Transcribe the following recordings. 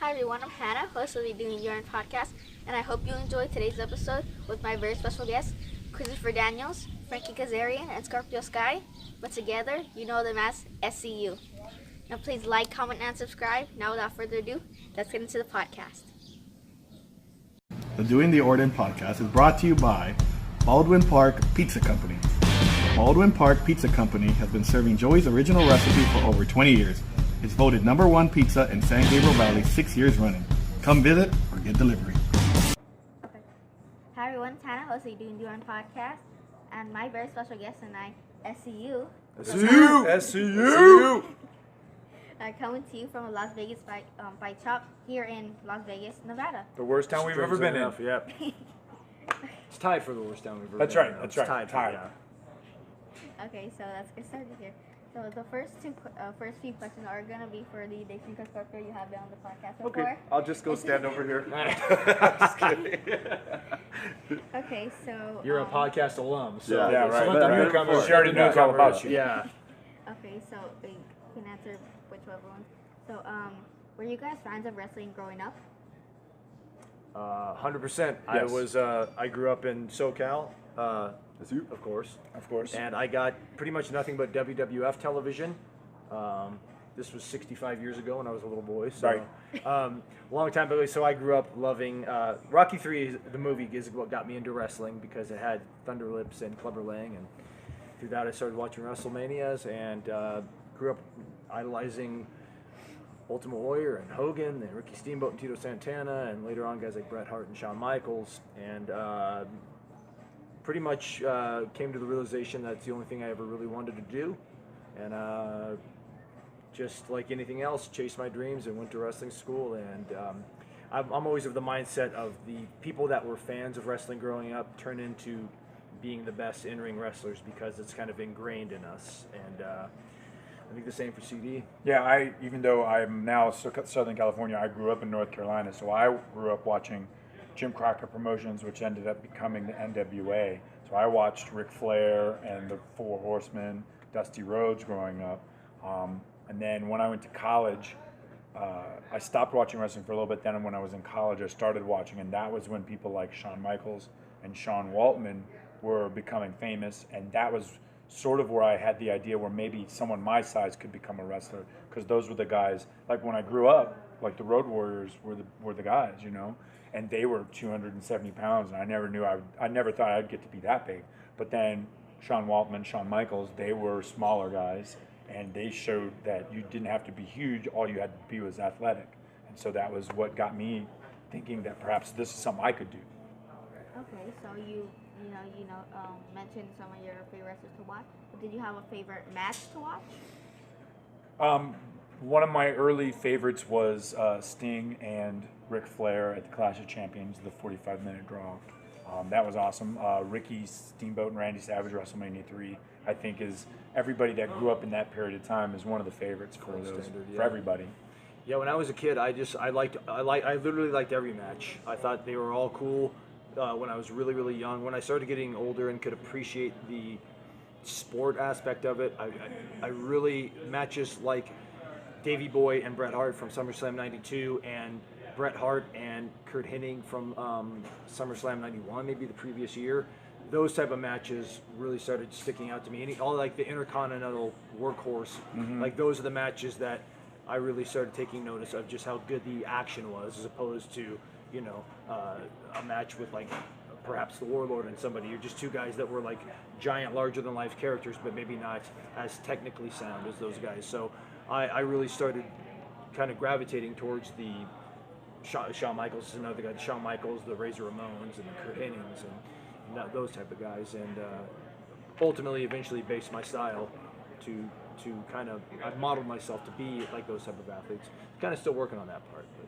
Hi everyone, I'm Hannah, host of the Doing Your Own podcast, and I hope you enjoyed today's episode with my very special guests, Christopher Daniels, Frankie Kazarian, and Scorpio Sky. But together, you know them as SCU. Now please like, comment, and subscribe. Now without further ado, let's get into the podcast. The Doing the Orden podcast is brought to you by Baldwin Park Pizza Company. Baldwin Park Pizza Company has been serving Joey's original recipe for over 20 years. It's voted #1 pizza in San Gabriel Valley 6 years running. Come visit or get delivery. Okay. Hi everyone, it's Hannah, host of the Doing Your Own podcast, and my very special guest tonight, SCU. SCU! Coming to you from Las Vegas by Chop here in Las Vegas, Nevada. The worst town we've ever been in. Yep. It's tied for the worst town we've ever That's been right. in. That's It's right. tied. Okay, so let's get started here. So the first few questions are gonna be for the Dixon Scorpio. You have been on the podcast before. Okay, I'll just go stand over here. Just kidding. Okay, so You're a podcast alum, so Yeah, right. So let the newcomers. She already knows all about you. Yeah. Okay, so you can answer whichever one. So were you guys fans of wrestling growing up? 100%. Yes. I grew up in SoCal. Of course. Of course. And I got pretty much nothing but WWF television. This was 65 years ago when I was a little boy. So, Right. Long time ago. So I grew up loving Rocky 3. The movie is what got me into wrestling because it had Thunder Lips and Clubber Lang, and through that I started watching WrestleManias and grew up idolizing Ultimate Warrior and Hogan and Ricky Steamboat and Tito Santana, and later on guys like Bret Hart and Shawn Michaels, and pretty much came to the realization that's the only thing I ever really wanted to do, and just like anything else, chased my dreams and went to wrestling school. And I'm always of the mindset of the people that were fans of wrestling growing up turn into being the best in-ring wrestlers because it's kind of ingrained in us. And I think the same for CD. Yeah, even though I'm now Southern California, I grew up in North Carolina, so I grew up watching Jim Crockett Promotions, which ended up becoming the NWA. So I watched Ric Flair and the Four Horsemen, Dusty Rhodes growing up. And then when I went to college, I stopped watching wrestling for a little bit. Then when I was in college, I started watching, and that was when people like Shawn Michaels and Sean Waltman were becoming famous. And that was sort of where I had the idea where maybe someone my size could become a wrestler, because those were the guys. Like when I grew up, like the Road Warriors were the guys, you know. And they were 270 pounds, and I never thought I'd get to be that big. But then Sean Waltman, Shawn Michaels, they were smaller guys, and they showed that you didn't have to be huge. All you had to be was athletic. And so that was what got me thinking that perhaps this is something I could do. Okay, so you mentioned some of your favorite wrestlers to watch. But did you have a favorite match to watch? One of my early favorites was Sting and Ric Flair at the Clash of Champions, the 45-minute draw. That was awesome. Ricky Steamboat and Randy Savage, WrestleMania 3, I think is everybody that grew up in that period of time is one of the favorites for everybody. Yeah, when I was a kid, I literally liked every match. I thought they were all cool. When I was really, really young, when I started getting older and could appreciate the sport aspect of it, I really matches like Davey Boy and Bret Hart from SummerSlam '92, and Bret Hart and Kurt Hennig from SummerSlam '91, maybe the previous year. Those type of matches really started sticking out to me. All like the Intercontinental Workhorse, like those are the matches that I really started taking notice of just how good the action was, as opposed to a match with like perhaps the Warlord and somebody. You're just two guys that were like giant, larger-than-life characters, but maybe not as technically sound as those guys. So I really started kind of gravitating towards the Shawn Michaels is another guy, Shawn Michaels, the Razor Ramones, and the Kurt Hennings, and those type of guys. And ultimately, eventually based my style to kind of, I've modeled myself to be like those type of athletes. Kind of still working on that part. But.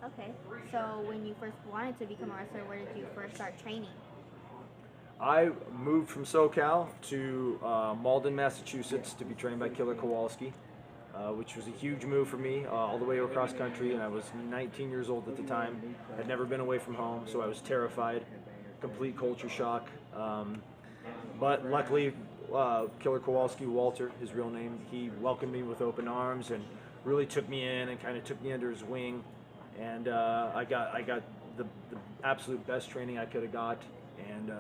Okay, so when you first wanted to become a wrestler, where did you first start training? I moved from SoCal to Malden, Massachusetts to be trained by Killer Kowalski, which was a huge move for me, all the way across country, and I was 19 years old at the time. I'd never been away from home, so I was terrified, complete culture shock. But luckily, Killer Kowalski, Walter, his real name, he welcomed me with open arms and really took me in and kind of took me under his wing, and I got the absolute best training I could have got, and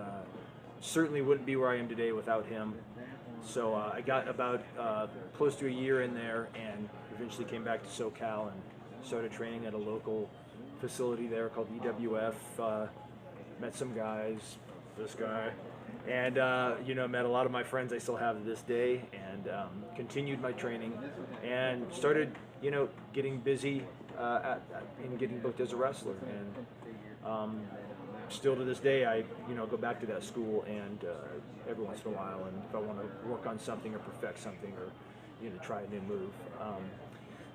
certainly wouldn't be where I am today without him. So I got about close to a year in there, and eventually came back to SoCal and started training at a local facility there called EWF. Met some guys, this guy, and met a lot of my friends I still have to this day, and continued my training, and started getting busy and getting booked as a wrestler, and still to this day I go back to that school and every once in a while, and if I want to work on something or perfect something or try a new move.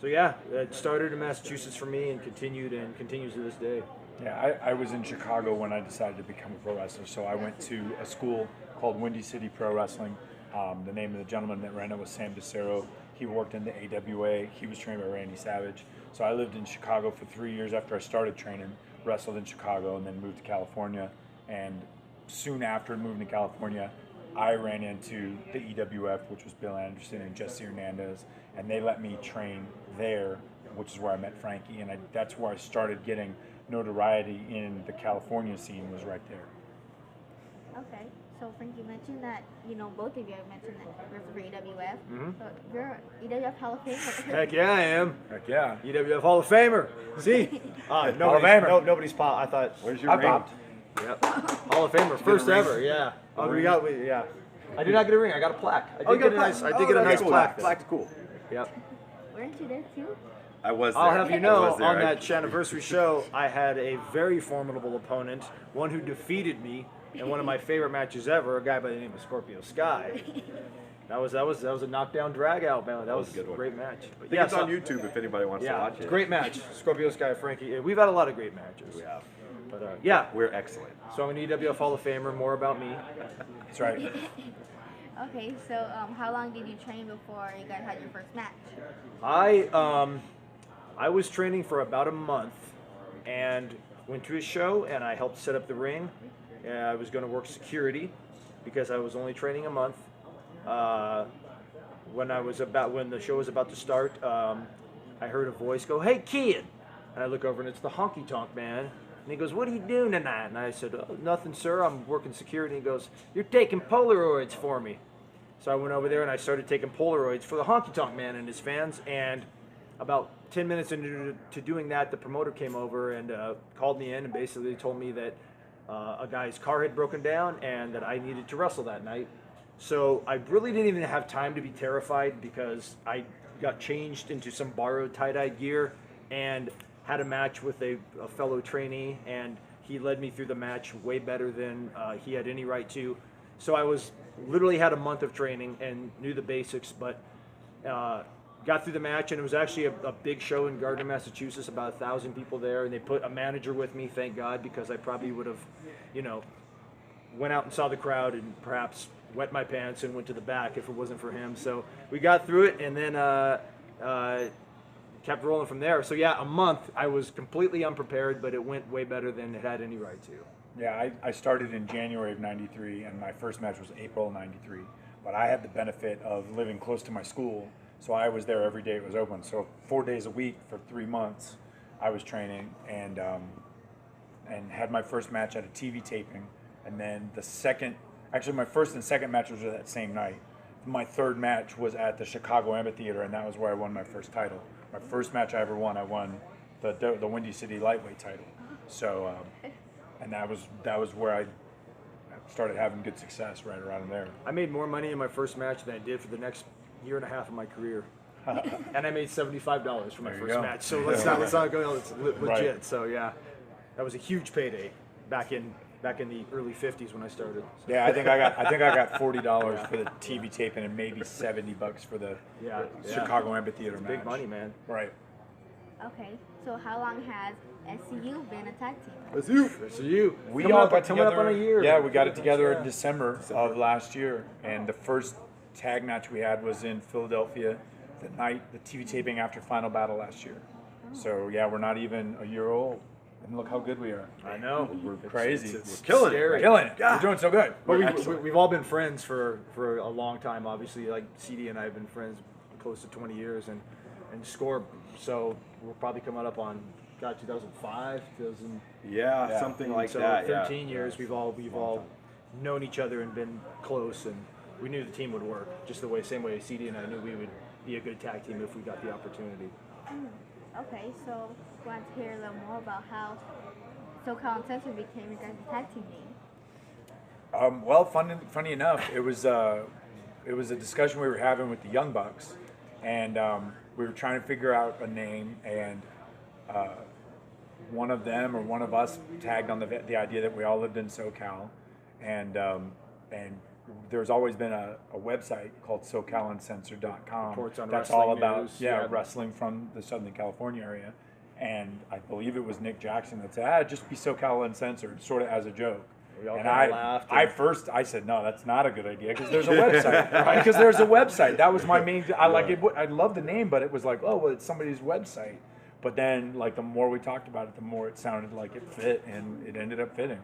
So yeah, it started in Massachusetts for me and continues to this day. Yeah, I was in Chicago when I decided to become a pro wrestler, so I went to a school called Windy City Pro Wrestling. The name of the gentleman that ran it was Sam DeCero. He worked in the AWA. He was trained by Randy Savage. So I lived in Chicago for 3 years after I started training, wrestled in Chicago, and then moved to California. And soon after moving to California, I ran into the EWF, which was Bill Anderson and Jesse Hernandez, and they let me train there, which is where I met Frankie, and that's where I started getting notoriety in the California scene, was right there. Okay, so Frank, you mentioned that, both of you have mentioned that you're for EWF. Mm-hmm. So you're EWF Hall of Famer. Heck yeah, I am. Heck yeah. EWF Hall of Famer. See? Nobody's popped. I thought, where's your ring? Popped. Yep. Hall of Famer. First ever, yeah. Yeah. I did not get a ring. I got a plaque. I did get a nice plaque. Plaque's cool. Yep. Weren't you there too? I was there. I'll have you know, I was there. on that anniversary show, I had a very formidable opponent, one who defeated me in one of my favorite matches ever, a guy by the name of Scorpio Sky. That was a knockdown drag out, man. That was a good one. great match. But I think it's on YouTube if anybody wants to watch it. Great match. Scorpio Sky, Frankie. We've had a lot of great matches. We have. But yeah, We're excellent. so I'm an EWF Hall of Famer. More about me. That's right. Okay, so how long did you train before you guys had your first match? I was training for about a month and went to a show and I helped set up the ring. I was going to work security because I was only training a month. When the show was about to start, I heard a voice go, "Hey kid," and I look over and it's the Honky Tonk Man. And he goes, "What are you doing tonight?" And I said, "Oh, nothing, sir. I'm working security." And he goes, "You're taking Polaroids for me." So I went over there and I started taking Polaroids for the Honky Tonk Man and his fans. And about 10 minutes into doing that, the promoter came over and called me in and basically told me that a guy's car had broken down and that I needed to wrestle that night. So I really didn't even have time to be terrified because I got changed into some borrowed tie-dye gear and had a match with a fellow trainee, and he led me through the match way better than he had any right to. So I literally had a month of training and knew the basics, but got through the match, and it was actually a big show in Gardner, Massachusetts, about 1,000 people there, and they put a manager with me, thank God, because I probably would have, went out and saw the crowd and perhaps wet my pants and went to the back if it wasn't for him. So we got through it, and then kept rolling from there. So yeah, a month. I was completely unprepared, but it went way better than it had any right to. Yeah, I started in January of '93, and my first match was April of '93. But I had the benefit of living close to my school, so I was there every day it was open. So 4 days a week for 3 months, I was training and had my first match at a TV taping, and then my first and second match was that same night. My third match was at the Chicago Amphitheater, and that was where I won my first title. My first match I ever won, I won the Windy City lightweight title. So, and that was where I started having good success right around there. I made more money in my first match than I did for the next year and a half of my career, and I made $75 for my first match. So let's not go. It's legit. Right. So yeah, that was a huge payday back in the early '50s when I started. So. Yeah, I think I got $40 for the TV taping and maybe $70 for the Chicago Amphitheater match. Big money, man. Right. Okay, so how long has SCU been a tag team? SCU. We all got together. Coming up on a year. Yeah, we got it together in December of last year, and the first tag match we had was in Philadelphia the TV taping after Final Battle last year. So yeah, we're not even a year old. And look how good we are. I know. We're crazy. It's we're killing scary. it. Killing it. We're doing so good. But we've all been friends for a long time. Obviously, like CD and I have been friends close to 20 years, and and Scorp. So we're probably coming up on 2005, 2000. Yeah, something like so that. 13 years. We've all known each other and been close, and we knew the team would work just the same way CD and I knew we would be a good tag team if we got the opportunity. Okay, so we want to hear a little more about how SoCal Uncensored became your guys' tag team name. Well, funny enough, it was a discussion we were having with the Young Bucks, and we were trying to figure out a name, and one of them or one of us tagged on the idea that we all lived in SoCal, and there's always been a website called SoCalUncensored.com. Reports on that's wrestling all about news. wrestling from the Southern California area, and I believe it was Nick Jackson that said, just be SoCal Uncensored, sort of as a joke. We all And kinda laughed. I said, no, that's not a good idea because there's a website. Because there's a website. That was my main. I love the name, but it was like, oh, well, it's somebody's website. But then, like, the more we talked about it, the more it sounded like it fit, and it ended up fitting.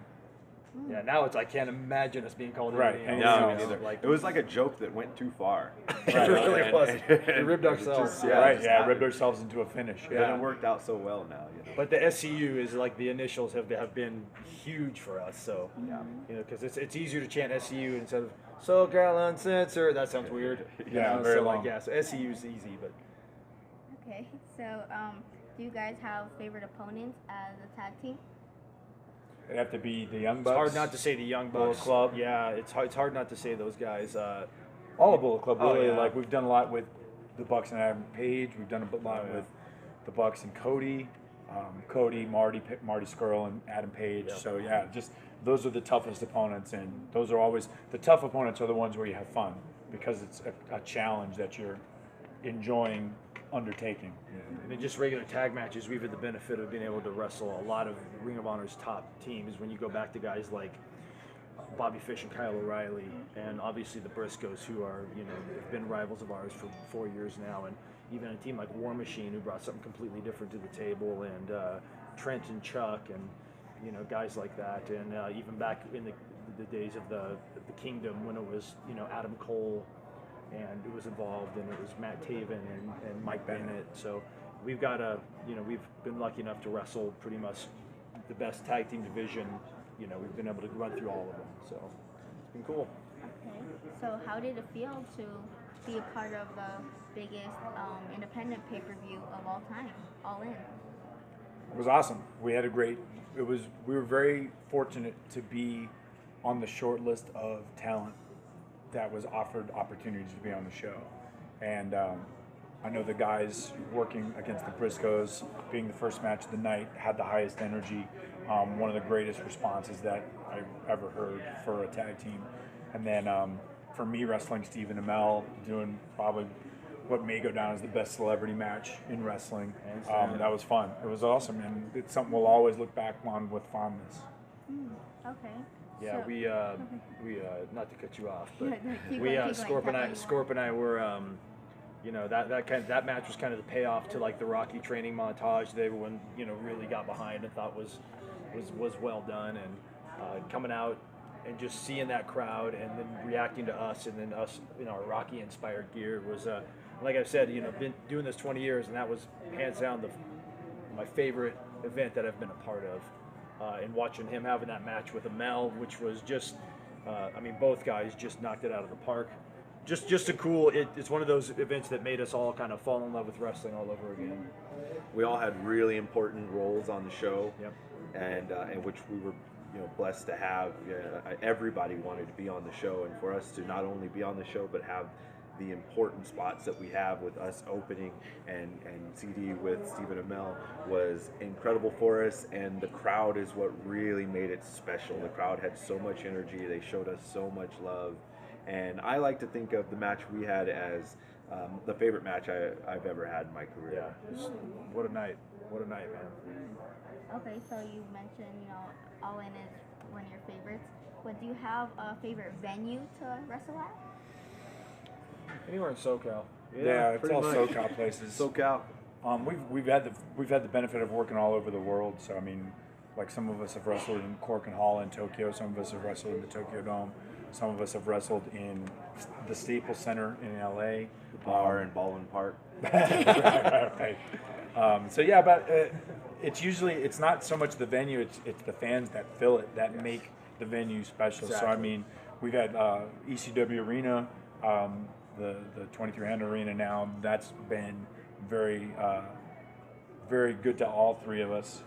Yeah, now I can't imagine us being called Right, anything and else. No, me neither. Like, It was like a joke that went too far. it really was. We ribbed ourselves. Ribbed ourselves into a finish. And it worked out so well now. But the SCU is like the initials have been huge for us. So because it's easier to chant SCU instead of SoCal Uncensored. That sounds weird. Very so long. So SCU is easy, but Okay, so do you guys have favorite opponents as a tag team? It'd have to be the Young it's Bucks. hard not to say the Young Bullet Bucks. Club. Yeah, it's hard not to say those guys. All of Bullet Club, Oh, really. yeah. Like, we've done a lot with the Bucks and Adam Page. We've done a lot with the Bucks and Cody. Marty Skrull, and Adam Page. Yep. So, yeah, just those are the toughest opponents. And those are always, the tough opponents are the ones where you have fun because it's a challenge that you're enjoying undertaking. And in just regular tag matches, we've had the benefit of being able to wrestle a lot of Ring of Honor's top teams. When you go back to guys like Bobby Fish and Kyle O'Reilly, and obviously the Briscoes, who are have been rivals of ours for 4 years now, and even a team like War Machine, who brought something completely different to the table, and Trent and Chuck, and guys like that, and even back in the days of the Kingdom when it was Adam Cole. And it was involved, and it was Matt Taven and Mike Bennett. So we've got we've been lucky enough to wrestle pretty much the best tag team division. We've been able to run through all of them. So it's been cool. Okay, so how did it feel to be a part of the biggest independent pay-per-view of all time, All In? It was awesome. We had we were very fortunate to be on the short list of talent that was offered opportunities to be on the show. And I know the guys working against the Briscoes, being the first match of the night, had the highest energy, one of the greatest responses that I've ever heard for a tag team. And then for me, wrestling Stephen Amell, doing probably what may go down as the best celebrity match in wrestling. That was fun. It was awesome, and it's something we'll always look back on with fondness. Okay. Yeah, so, we not to cut you off, but keep we going, Scorp and I were that match was kind of the payoff to like the Rocky training montage they everyone really got behind and thought was well done, and coming out and just seeing that crowd and then reacting to us, and then us in our Rocky inspired gear was like I said, been doing this 20 years, and that was hands down my favorite event that I've been a part of. And watching him having that match with Amel, which was just, both guys just knocked it out of the park. Just a cool. It's one of those events that made us all kind of fall in love with wrestling all over again. We all had really important roles on the show, Yep. and which we were blessed to have. Everybody wanted to be on the show, and for us to not only be on the show but have the important spots that we have with us opening and CD with Stephen Amell was incredible for us, and the crowd is what really made it special. The crowd had so much energy, they showed us so much love, and I like to think of the match we had as the favorite match I've ever had in my career. Yeah, what a night, man. Okay, so you mentioned, All In is one of your favorites. But do you have a favorite venue to wrestle at? Anywhere in SoCal. Yeah, it's pretty all much. SoCal places. SoCal. We've had the benefit of working all over the world. So like some of us have wrestled in Cork and Hall in Tokyo. Some of us have wrestled in the Tokyo Dome. Some of us have wrestled in the Staples Center in LA. The bar in Baldwin Park. Right. So yeah, but it's not so much the venue, it's the fans that fill it that make the venue special. Exactly. So I mean, we've had ECW Arena, the 2300 Arena now. That's been very very good to all three of us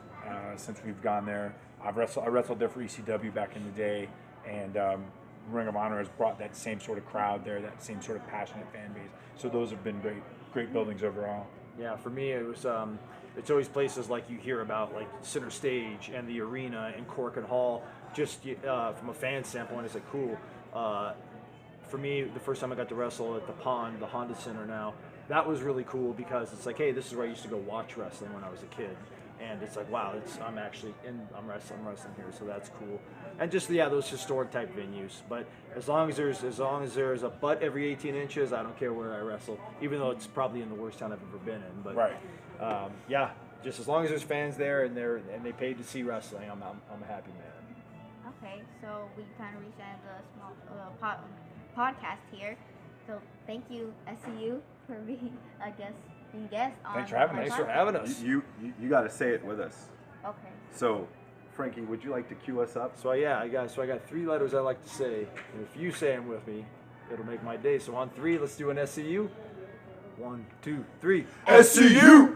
since we've gone there. I wrestled there for ECW back in the day, and Ring of Honor has brought that same sort of crowd there, that same sort of passionate fan base. So those have been great buildings overall. Yeah, for me it was it's always places like you hear about, like Center Stage and the Arena and Cork and Hall. Just from a fan standpoint, it's like cool. For me, the first time I got to wrestle at the Pond, the Honda Center now, that was really cool because it's like, hey, this is where I used to go watch wrestling when I was a kid. And it's like, wow, I'm wrestling here, so that's cool. And just those historic type venues. But as long as there's a butt every 18 inches, I don't care where I wrestle, even though it's probably in the worst town I've ever been in. But Right. just as long as there's fans there and they paid to see wrestling, I'm a happy man. Okay, so we kind of reached the end of the small podcast here. So thank you, SCU, for being guest on. Thanks for having my us. Thanks for podcast. having us. You got to say it with us. Okay. So, Frankie, would you like to cue us up? So I got 3 letters I like to say, and if you say them with me, it'll make my day. So on 3, let's do an SCU. 1, 2, 3. SCU!